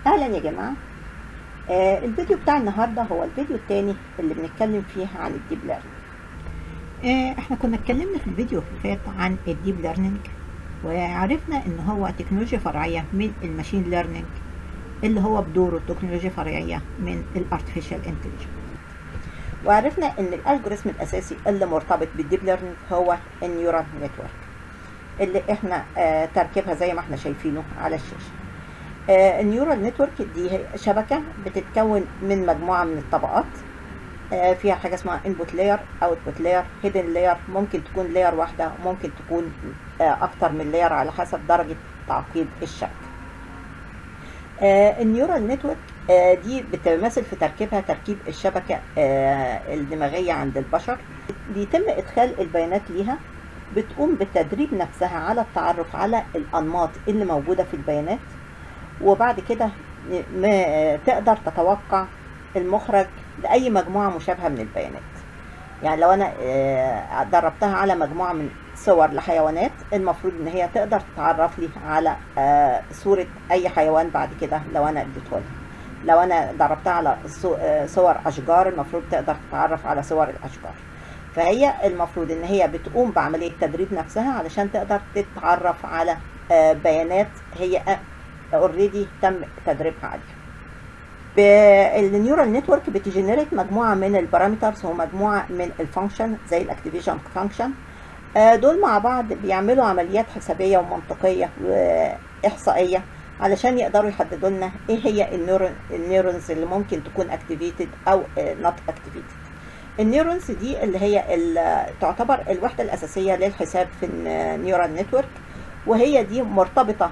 اهلا يا جماعه. الفيديو بتاع النهارده هو الفيديو الثاني اللي بنتكلم فيه عن الديب ليرنينج. احنا كنا اتكلمنا في الفيديو اللي فات عن الديب ليرنينج، وعرفنا ان هو تكنولوجيا فرعيه من الماشين ليرنينج اللي هو بدوره تكنولوجيا فرعيه من الارتفيشال انتليجنس. وعرفنا ان الالجوريثم الاساسي اللي مرتبط بالديب ليرنينج هو النيورال نتورك اللي احنا تركيبها زي ما احنا شايفينه على الشاشه. النيورال نتورك دي شبكة بتتكون من مجموعة من الطبقات، فيها حاجة اسمها input layer, output layer, hidden layer. ممكن تكون layer واحدة، ممكن تكون أكتر من layer على حسب درجة تعقيد الشبكة. النيورال نتورك دي بتمثل في تركيبها تركيب الشبكة الدماغية عند البشر. بيتم إدخال البيانات ليها، بتقوم بالتدريب نفسها على التعرف على الأنماط اللي موجودة في البيانات، وبعد كده تقدر تتوقع المخرج لأي مجموعة مشابهة من البيانات. يعني لو أنا دربتها على مجموعة من صور لحيوانات، المفروض إن هي تقدر تتعرف لي على صورة أي حيوان بعد كده لو أنا اديته لها. لو أنا دربتها على صور أشجار، المفروض تقدر تتعرف على صور الأشجار. فهي المفروض إن هي بتقوم بعملية تدريب نفسها علشان تقدر تتعرف على بيانات هي اوريدي تم تدريبها عليها. النيورال نتورك بتجنريت مجموعه من البارامترز ومجموعه من الفانكشن زي الاكتيفيشن فانكشن. دول مع بعض بيعملوا عمليات حسابيه ومنطقيه واحصائيه علشان يقدروا يحددوا لنا ايه هي النيورونز اللي ممكن تكون اكتيفيتد او نوت اكتيفيتد. النيورونز دي اللي هي تعتبر الوحده الاساسيه للحساب في النيورال نتورك، وهي دي مرتبطه،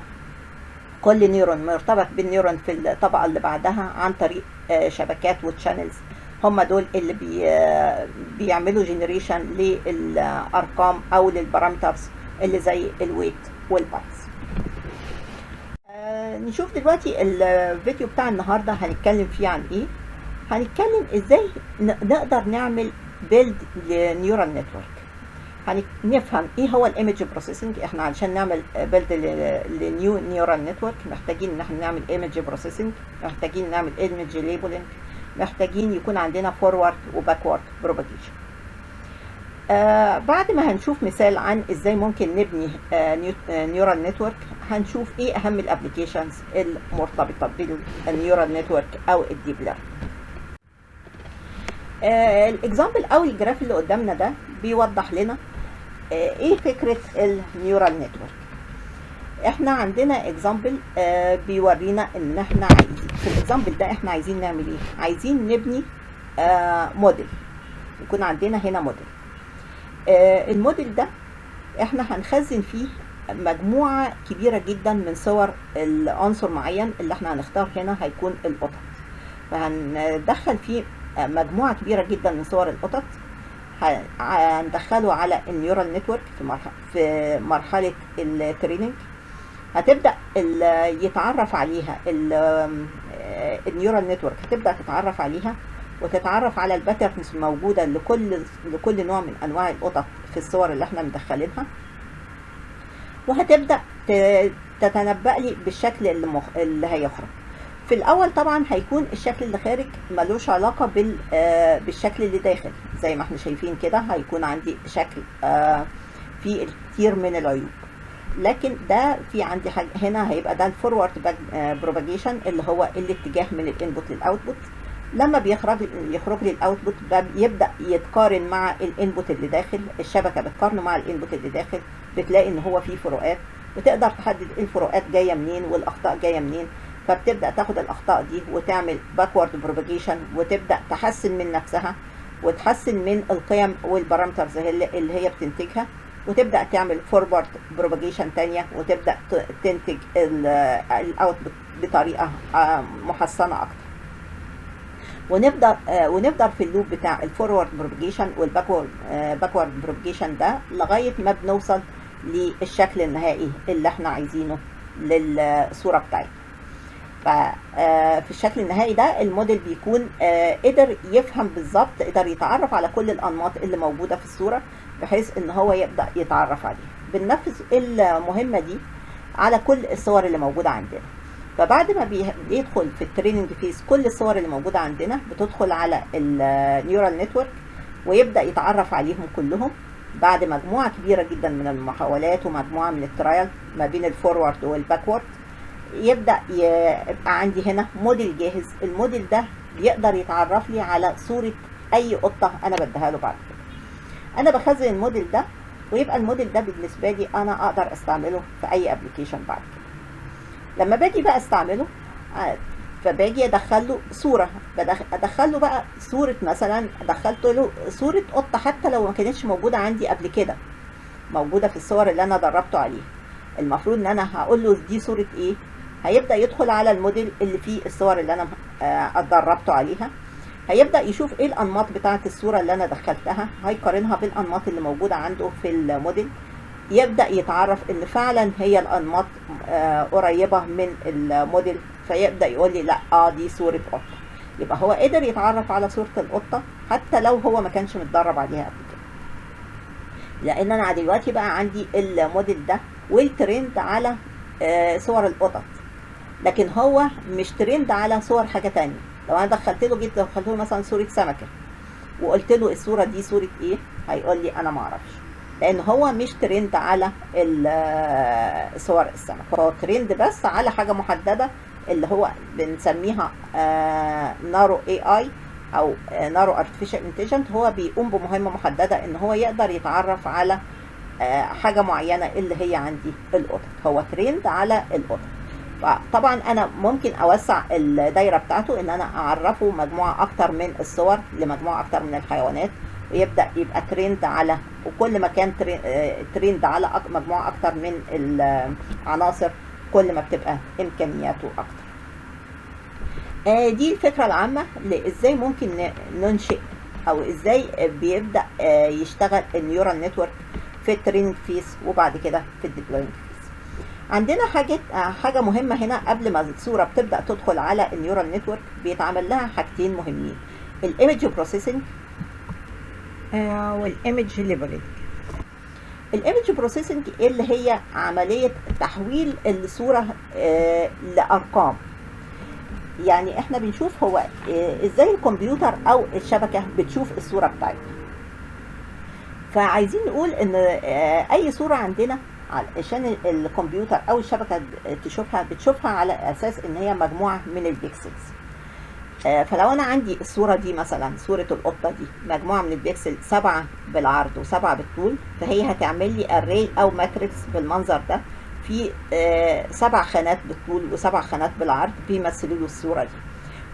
كل نيورون مرتبط بالنيورون في الطبقة اللي بعدها عن طريق شبكات وتشانلز. هم دول اللي بيعملوا جنريشن للأرقام أو للبارامترز اللي زي الويت والبايتس. نشوف دلوقتي الفيديو بتاع النهاردة هنتكلم فيه عن ايه. هنتكلم ازاي نقدر نعمل بيلد لنيورال نتورك. هنفهم ايه هو الايمج بروسيسنج. احنا علشان نعمل بيلد لنيو نيورال نتورك محتاجين ان احنا نعمل ايمج بروسيسنج، محتاجين نعمل ايمج ليبلنج، محتاجين يكون عندنا فورورد وباكورد بروباجيشن. بعد ما هنشوف مثال عن ازاي ممكن نبني نيورال نتورك، هنشوف ايه اهم الابليكيشنز المرتبطه بالنيورال نتورك او الديب ليرنينج. الاكزامبل او الجراف اللي قدامنا ده بيوضح لنا ايه فكرة النيورال نتورك. احنا عندنا اكزامبل بيورينا ان احنا عايزين في الاكزامبل ده احنا عايزين نعمل ايه. عايزين نبني موديل، يكون عندنا هنا موديل. الموديل ده احنا هنخزن فيه مجموعة كبيرة جدا من صور العنصر معين اللي احنا هنختار هنا هيكون القطط. فهندخل فيه مجموعة كبيرة جدا من صور القطط، هندخله على النيورال نتورك في مرحلة التريننج. هتبدأ يتعرف عليها النيورال نتورك، هتبدأ تتعرف عليها وتتعرف على الباترنز الموجودة لكل نوع من أنواع القطط في الصور اللي احنا مدخلينها، وهتبدأ تتنبأ لي بالشكل اللي هيخرج. في الاول طبعا هيكون الشكل اللي خارج ملوش علاقة بالشكل اللي داخل. زي ما احنا شايفين كده هيكون عندي شكل فيه الكثير من العيوب، لكن ده في عندي حاجة هنا هيبقى ده الفورورد بروباجيشن اللي هو الاتجاه من الانبوت للاوتبوت. لما يخرج لي الاوتبوت يبدأ يتقارن مع الانبوت اللي داخل. الشبكة بتقارنه مع الانبوت اللي داخل، بتلاقي ان هو فيه فروقات، بتقدر تحدد الفروقات جاية منين والاخطاء جاية منين. فبتبدأ تاخد الأخطاء دي وتعمل باكورد بروباجيشن، وتبدأ تحسن من نفسها وتحسن من القيم والبارامترز اللي هي بتنتجها، وتبدأ تعمل فورورد بروباجيشن تانية، وتبدأ تنتج الاوتبوت بطريقة محسنة أكتر. ونفضل في اللوب بتاع الفورورد بروباجيشن والباكورد بروباجيشن ده لغاية ما بنوصل للشكل النهائي اللي احنا عايزينه للصورة بتاعتنا. ففي الشكل النهائي ده الموديل بيكون قدر يفهم بالظبط، قدر يتعرف على كل الأنماط اللي موجودة في الصورة بحيث ان هو يبدأ يتعرف عليها. بننفذ المهمة دي على كل الصور اللي موجودة عندنا. فبعد ما بيدخل في التريننج فيز كل الصور اللي موجوده عندنا بتدخل على النيورال نتورك ويبدا يتعرف عليهم كلهم بعد مجموعه كبيره جدا من المحاولات ومجموعه من الترايل ما بين الفورورد والباكورد. يبدا يبقى عندي هنا موديل جاهز. الموديل ده بيقدر يتعرف لي على صوره اي قطه انا بديها له. بعد كده انا بخزن الموديل ده ويبقى الموديل ده بالنسبه لي انا اقدر استعمله في اي ابلكيشن بعد كده. لما باجي بقى استعمله فباجي ادخل له صوره، ادخل له بقى صوره، مثلا دخلت له صوره قطه حتى لو ما كانتش موجوده عندي قبل كده، موجوده في الصور اللي انا دربته عليها. المفروض ان انا هقول له دي صوره ايه، هيبدا يدخل على الموديل اللي فيه الصور اللي انا دربته عليها، هيبدا يشوف ايه الانماط بتاعه الصوره اللي انا دخلتها، هيقارنها بالانماط اللي موجوده عنده في الموديل، يبدا يتعرف ان فعلا هي الانماط قريبه من الموديل، فيبدا يقول لي لا دي صوره قطه. يبقى هو قدر يتعرف على صوره القطه حتى لو هو ما كانش متدرب عليها قبل كده، لان انا دلوقتي بقى عندي الموديل ده والترند على صور القطط، لكن هو مش ترند على صور حاجه تانية. لو انا دخلت له مثلا صوره سمكه وقلت له الصوره دي صوره ايه، هيقول لي انا ما اعرفش، لان هو مش ترند على صور السمك، هو ترند بس على حاجه محدده اللي هو بنسميها نارو اي اي او نارو ارتفيشال انتليجنت. هو بيقوم بمهمه محدده ان هو يقدر يتعرف على حاجه معينه اللي هي عندي القطط، هو ترند على القطط. فطبعا انا ممكن اوسع الدايره بتاعته ان انا اعرفه مجموعه اكتر من الصور لمجموعه اكتر من الحيوانات، ويبدا يبقى ترند على، وكل ما كان ترند على مجموعه اكتر من العناصر كل ما بتبقى امكانياته اكتر. دي الفكره العامه لازاي ممكن ننشئ او ازاي بيبدا يشتغل النيورال نتورك في التريننج فيس وبعد كده في الديبلوينج فيس. عندنا حاجه مهمه هنا قبل ما الصوره بتبدا تدخل على النيورال نتورك، بيتعمل لها حاجتين مهمين: الايمج بروسيسنج والايمج ليبلنج. الايمج بروسيسنج اللي هي عمليه تحويل الصوره لارقام. يعني احنا بنشوف هو ازاي الكمبيوتر او الشبكه بتشوف الصوره بتاعتنا. فعايزين نقول ان اي صوره عندنا علشان الكمبيوتر او الشبكه بتشوفها على اساس ان هي مجموعه من البيكسلز. فلو انا عندي الصوره دي مثلا صوره القطه دي مجموعه من البيكسل 7 بالعرض و7 بالطول، فهي هتعمل لي اري او ماتريكس بالمنظر ده في 7 خانات بالطول و7 خانات بالعرض بيمثلوا له الصوره دي.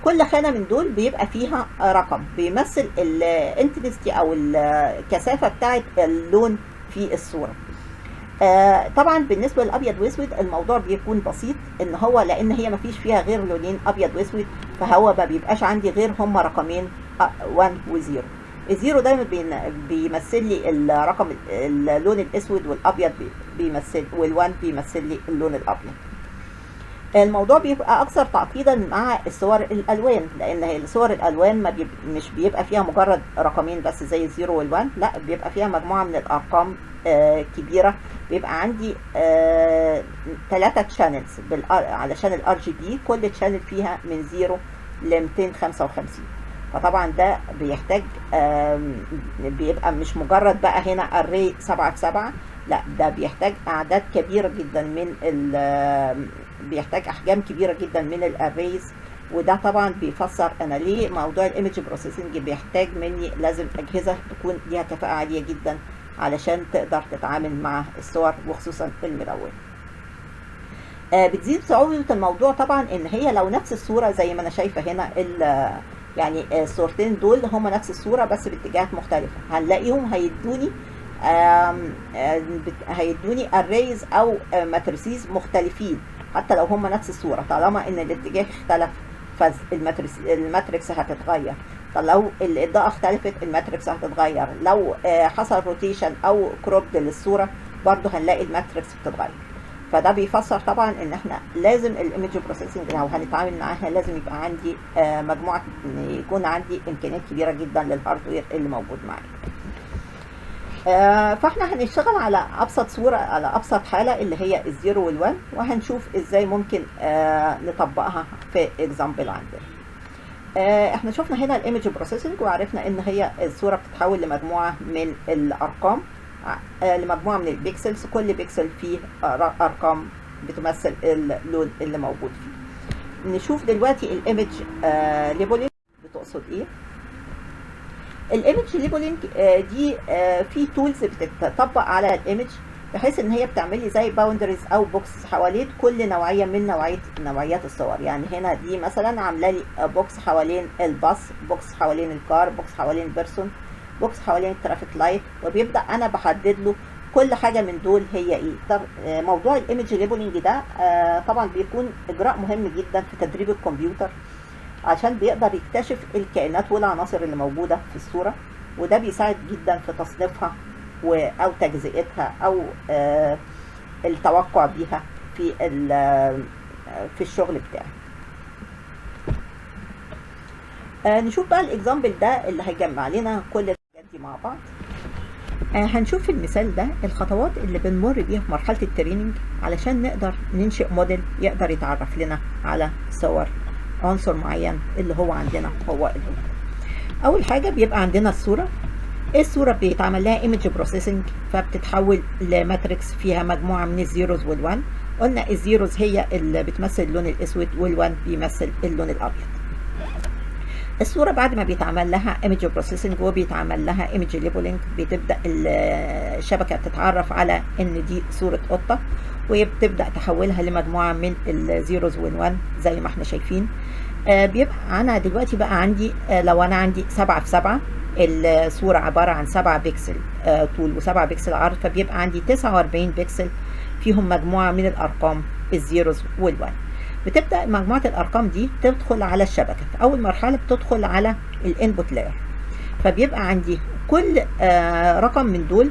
كل خانه من دول بيبقى فيها رقم بيمثل الانتنسيتي او الكثافه بتاعه اللون في الصوره. طبعا بالنسبه للابيض واسود الموضوع بيكون بسيط، ان هو لان هي ما فيش فيها غير لونين ابيض واسود، فهو ما بيبقاش عندي غير هما رقمين 1 و0. الزيرو دايما بيمثل لي الرقم اللون الاسود، والابيض بيمثل، وال1 بيمثل لي اللون الابيض. الموضوع بيبقى اكثر تعقيدا مع الصور الالوان، لان الصور الالوان مش بيبقى فيها مجرد رقمين بس زي الزيرو والوان، لا بيبقى فيها مجموعه من الارقام كبيره. بيبقى عندي 3 تشانلز علشان الار جي بي، كل تشانل فيها من 0 ل 255. فطبعا ده بيحتاج بيبقى مش مجرد بقى هنا اري 7 في 7، لا ده بيحتاج اعداد كبيره جدا من بيحتاج احجام كبيره جدا من الاريز. وده طبعا بيفسر انا ليه موضوع الايمج بروسيسنج بيحتاج مني لازم اجهزه تكون ليها كفاءه عاليه جدا علشان تقدر تتعامل مع الصور وخصوصا الملونه. بتزيد صعوبه الموضوع طبعا ان هي لو نفس الصوره زي ما انا شايفه هنا يعني الصورتين دول هما نفس الصوره بس باتجاهات مختلفه، هنلاقيهم هيدوني اريز او ماتريسيز مختلفين حتى لو هما نفس الصوره، طالما ان الاتجاه اختلف فالماتريكس هتتغير. فلو الاضاءه اختلفت الماتريكس هتتغير، لو حصل روتيشن او كروبد للصوره برضو هنلاقي الماتريكس بتتغير. فده بيفسر طبعا ان احنا لازم الايمج بروسيسنج لو هنتعامل معاها لازم يبقى عندي مجموعه، يكون عندي امكانيات كبيره جدا للهاردوير اللي موجود معايا. فاحنا هنشتغل على ابسط صورة، على ابسط حالة اللي هي الزيرو والوان، وهنشوف ازاي ممكن نطبقها في اكزامبل عندنا. احنا شفنا هنا الايمج بروسيسنج، وعرفنا ان هي الصورة بتتحول لمجموعة من الارقام، لمجموعة من البيكسلز، كل بيكسل فيه ارقام بتمثل اللون اللي موجود فيه. نشوف دلوقتي الايمج ليبلينج بتقصد ايه. الايمج ليبلينج دي في تولز بتطبق على الايمج، بحيث ان هي بتعمل لي زي باوندريز او بوكس حوالين كل نوعيه من نوعيات الصور. يعني هنا دي مثلا عامله لي بوكس حوالين الباص، بوكس حوالين الكار، بوكس حوالين بيرسون، بوكس حوالين الترافيك لايت، وبيبدا انا بحدد له كل حاجه من دول هي ايه. طب موضوع الايمج ليبلينج ده طبعا بيكون اجراء مهم جدا في تدريب الكمبيوتر، عشان بيقدر يكتشف الكائنات والعناصر اللي موجودة في الصورة، وده بيساعد جدا في تصنيفها أو تجزئتها أو التوقع بيها في الشغل بتاعي. نشوف بقى الاكزامبل ده اللي هيجمع لنا كل الحاجات دي مع بعض. هنشوف في المثال ده الخطوات اللي بنمر بيها في مرحلة التريننج علشان نقدر ننشئ موديل يقدر يتعرف لنا على صور عنصر معين اللي هو عندنا هو اللون. اول حاجه بيبقى عندنا الصوره. الصوره بيتعمل لها ايمج بروسيسنج، فبتتحول لماتريكس فيها مجموعه من الزيروز والوان. قلنا الزيروز هي اللي بتمثل اللون الاسود، والوان بيمثل اللون الابيض. الصوره بعد ما بيتعمل لها ايمج بروسيسنج وبيتعمل لها ايمج ليبلينج، بتبدا الشبكه تتعرف على ان دي صوره قطه، وبتبدا تحولها لمجموعه من الزيروز والوان زي ما احنا شايفين. بيبقى انا دلوقتي بقى عندي لو انا عندي 7 في 7، الصوره عباره عن 7 بكسل طول و7 بكسل عرض، فبيبقى عندي 49 بكسل فيهم مجموعه من الارقام الزيروز والوان. بتبدا مجموعه الارقام دي تدخل على الشبكه. في اول مرحله بتدخل على الانبوت لاير، فبيبقى عندي كل رقم من دول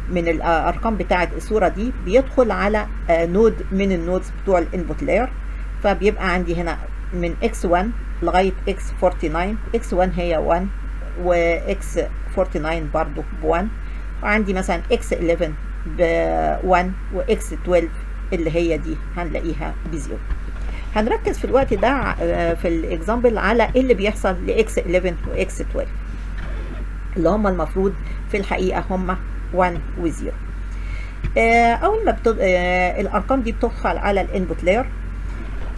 من الارقام بتاعه الصوره دي بيدخل على نود من النودز بتوع الانبوت لاير. فبيبقى عندي هنا من x1 لغايه x49. x1 هي 1 و x49 برضو ب1، وعندي مثلا x11 ب1 و x12 اللي هي دي هنلاقيها ب0. هنركز في الوقت ده في الاكزامبل على ايه اللي بيحصل ل x11 و x12 اللي هم المفروض في الحقيقه هم 1 و0. اول ما الارقام دي بتدخل على الانبوت لاير،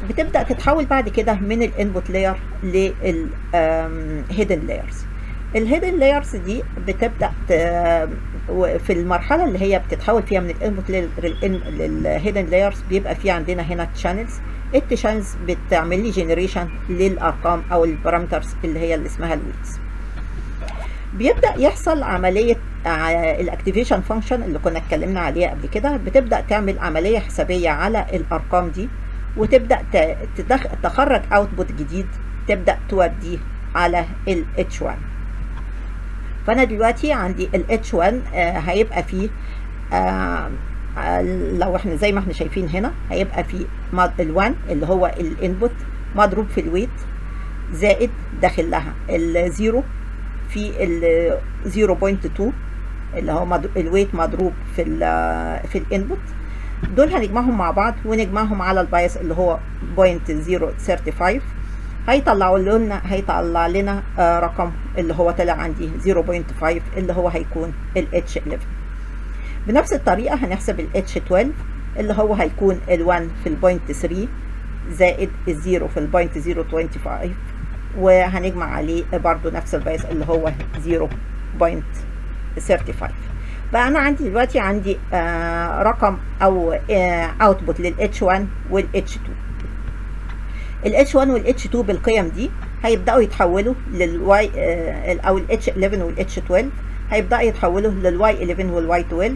بتبدا تتحول بعد كده من الانبوت لاير للهيدن لايرز. الهيدن لايرز دي بتبدا في المرحله اللي هي بتتحول فيها من الانبوت للهيدن لايرز، بيبقى في عندنا هنا تشانلز. التشانلز بتعمل لي جنريشن للارقام او البارامترز اللي هي اللي اسمها الويتس. بيبدا يحصل عمليه الاكتيفيشن فانكشن اللي كنا اتكلمنا عليها قبل كده، بتبدا تعمل عمليه حسابيه على الارقام دي، وتبدا تخرج اوتبوت جديد تبدا توديه على ال H1. فانا دلوقتي عندي ال H1 هيبقى فيه لو احنا زي ما احنا شايفين هنا، هيبقى فيه ال1 اللي هو الانبوت مضروب في الويت، زائد داخل لها الزيرو في ال 0.2 اللي هو الويت مضروب في الانبوت. دول هنجمعهم مع بعض ونجمعهم على البايس اللي هو 0.035، هيطلع لنا رقم اللي هو طلع عندي 0.5 اللي هو هيكون ال H11. بنفس الطريقة هنحسب ال H12 اللي هو هيكون ال1 في ال 0.3 زائد الزيرو في ال 0.025، وهنجمع عليه برضو نفس البايس اللي هو 0.35. بقى انا عندي دلوقتي عندي رقم او اوتبوت لل H1 وال H2. ال H1 وال H2 بالقيم دي هيبداوا يتحولوا للواي او ال H11 وال H12 هيبداوا يتحولوا للواي 11 والواي 12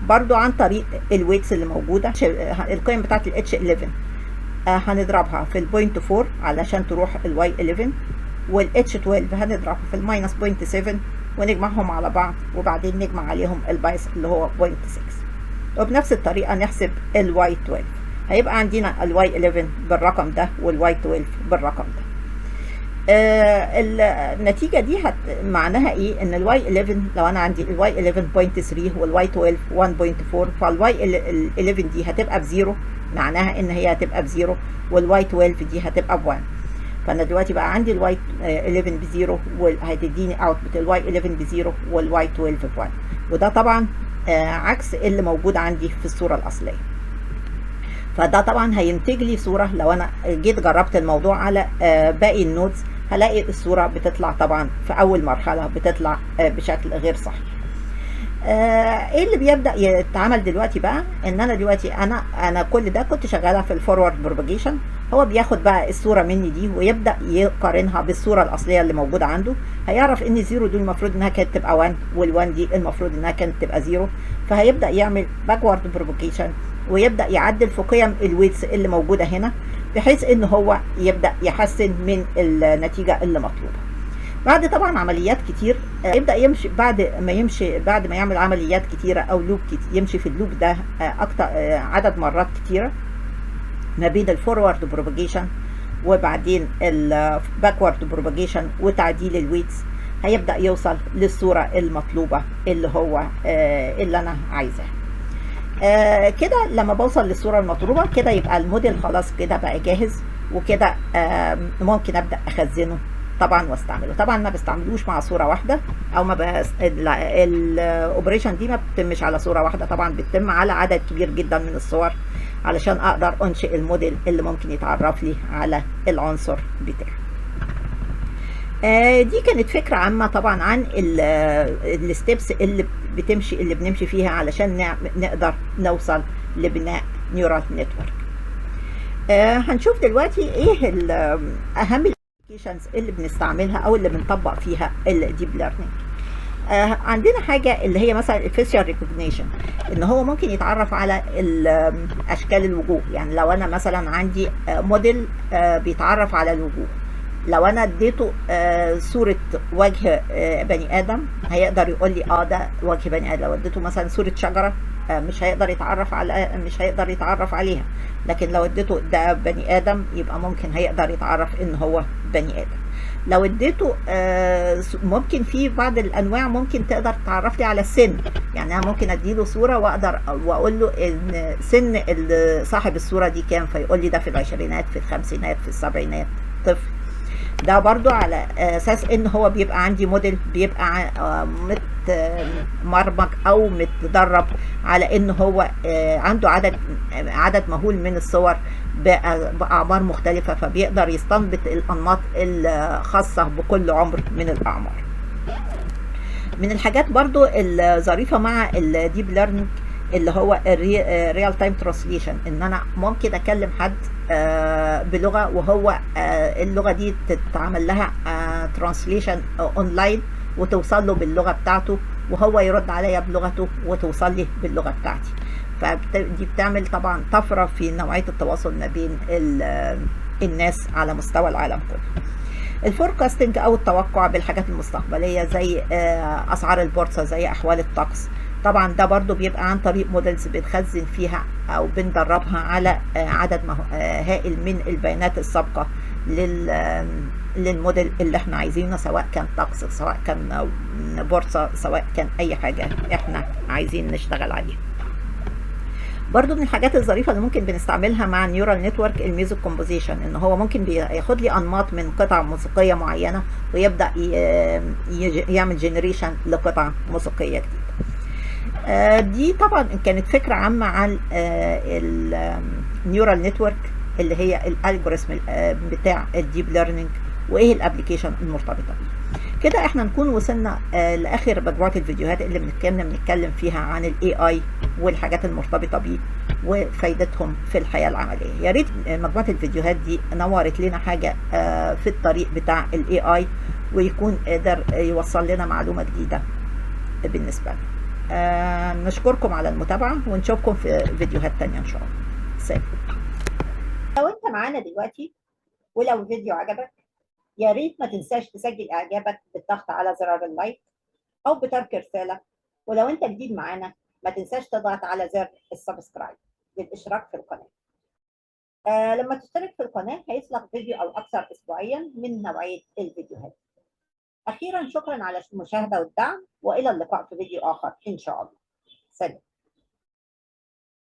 برضو عن طريق الويتس اللي موجوده. القيم بتاعت ال H11 هنضربها في ال 0.4 علشان تروح الواي 11، وال H12 هنضربها في ال -0.7 ونجمعهم على بعض، وبعدين نجمع عليهم البايس اللي هو 0.6. وبنفس الطريقة نحسب الواي 12. هيبقى عندنا الواي 11 بالرقم ده والواي 12 بالرقم ده. النتيجة دي معناها ايه؟ ان الواي 11 لو انا عندي الواي 11.3 والواي 12 1.4، فالواي 11 دي هتبقى بزيرو، معناها ان هي هتبقى بزيرو، والواي 12 دي هتبقى ب1. فانا دلوقتي بقى عندي الواي 11 بزيرو، وهتديني اوتبوت الواي 11 بزيرو والواي 12 ب1. وده طبعا عكس اللي موجود عندي في الصورة الأصلية. فده طبعا هينتج لي صورة، لو انا جيت جربت الموضوع على باقي النودز هلاقي الصورة بتطلع طبعا في اول مرحلة بتطلع بشكل غير صحيح. ايه اللي بيبدا يتعمل دلوقتي بقى؟ ان انا دلوقتي انا كل ده كنت شغاله في الفورورد بروباجيشن. هو بياخد بقى الصوره مني دي ويبدا يقارنها بالصوره الاصليه اللي موجوده عنده. هيعرف ان الزيرو دي المفروض انها كانت تبقى 1، وال1 دي المفروض انها كانت تبقى 0. فهيبدا يعمل باكورد بروباجيشن ويبدا يعدل في قيم الويتس اللي موجوده هنا، بحيث ان هو يبدا يحسن من النتيجه اللي مطلوبه. بعد طبعا عمليات كتير يبدا يمشي، بعد ما يعمل عمليات كتيره او لوب يمشي في اللوب ده اكتر عدد مرات كتيره ما بين الفورورد بروباجيشن وبعدين الباكورد بروباجيشن وتعديل الويتس، هيبدا يوصل للصوره المطلوبه اللي هو اللي انا عايزاها. كده لما بوصل للصوره المطلوبه كده يبقى الموديل خلاص كده بقى جاهز، وكده ممكن ابدا اخزنه طبعا واستعمله. طبعا ما بستعملوش مع صوره واحده، او ما بس الاوبريشن دي ما بتتمش على صوره واحده، طبعا بتتم على عدد كبير جدا من الصور علشان اقدر انشئ الموديل اللي ممكن يتعرف لي على العنصر بتاعي. دي كانت فكرة عامة طبعا عن الستبس اللي بنمشي فيها علشان نقدر نوصل لبناء نيورال نتورك. هنشوف دلوقتي ايه اهم الابلكيشنز اللي بنستعملها او اللي بنطبق فيها الديب ليرنينج. عندنا حاجة اللي هي مثلا الفيشيال ريكوجنيشن، ان هو ممكن يتعرف على اشكال الوجوه. يعني لو انا مثلا عندي موديل بيتعرف على الوجوه، لو انا اديته صورة وجه بني ادم هيقدر يقول لي ده وجه بني ادم. لو اديته مثلا صورة شجرة مش هيقدر يتعرف عليها. لكن لو اديته ده بني ادم يبقى ممكن هيقدر يتعرف ان هو بني ادم. لو اديته ممكن في بعض الانواع ممكن تقدر تعرف لي على السن. يعني انا ممكن اديله صوره واقول له ان سن صاحب الصوره دي كام، فيقول لي ده في العشرينات، في الخمسينات، في السبعينات، طفل. ده برضو على اساس ان هو بيبقى عندي موديل بيبقى متبرمج او متدرب على ان هو عنده عدد مهول من الصور باعمار مختلفه، فبيقدر يستنبط الانماط الخاصه بكل عمر من الاعمار. من الحاجات برضو الظريفه مع الديب ليرنينج اللي هو الريال تايم ترانسليشن، ان انا ممكن اكلم حد بلغه وهو اللغه دي تتعمل لها ترانسليشن اونلاين وتوصل له باللغه بتاعته، وهو يرد عليا بلغته وتوصل لي باللغه بتاعتي. فدي بتعمل طبعا طفره في نوعيه التواصل ما بين الناس على مستوى العالم كله. الفوركاستنج او التوقع بالحاجات المستقبليه زي اسعار البورصه، زي احوال الطقس، طبعا ده برضو بيبقى عن طريق موديلز بنخزن فيها او بندربها على عدد هائل من البيانات السابقه للموديل اللي احنا عايزينه، سواء كان طقس، سواء كان بورصه، سواء كان اي حاجه احنا عايزين نشتغل عليها. برضو من الحاجات الظريفه اللي ممكن بنستعملها مع النيورال نتورك الميوزك كومبوزيشن، ان هو ممكن بياخد لي انماط من قطع موسيقيه معينه ويبدا يعمل جنريشن لقطع موسيقيه جديده. دي طبعا كانت فكره عامه عن النيورال نتورك اللي هي الالجوريثم بتاع الديب ليرنينج وايه الابلكيشن المرتبطه بيه. كده احنا نكون وصلنا لاخر مجموعه الفيديوهات اللي بنتكلم فيها عن الاي اي والحاجات المرتبطه بيه وفايدتهم في الحياه العمليه. يا ريت مجموعه الفيديوهات دي نورت لنا حاجه في الطريق بتاع الاي اي، ويكون قدر يوصل لنا معلومه جديده بالنسبه لنا. نشكركم على المتابعه ونشوفكم في فيديوهات تانية ان شاء الله. سلام. لو انت معانا دلوقتي ولو الفيديو عجبك يا ريت ما تنساش تسجل اعجابك بالضغط على زرار اللايك او بترك رساله، ولو انت جديد معانا ما تنساش تضغط على زر السبسكرايب للاشتراك في القناه. لما تشترك في القناة هيصلك فيديو أو أكثر أسبوعيا من نوعية الفيديوهات. أخيرا شكرا على المشاهدة والدعم، وإلى اللقاء في فيديو آخر إن شاء الله. سلام.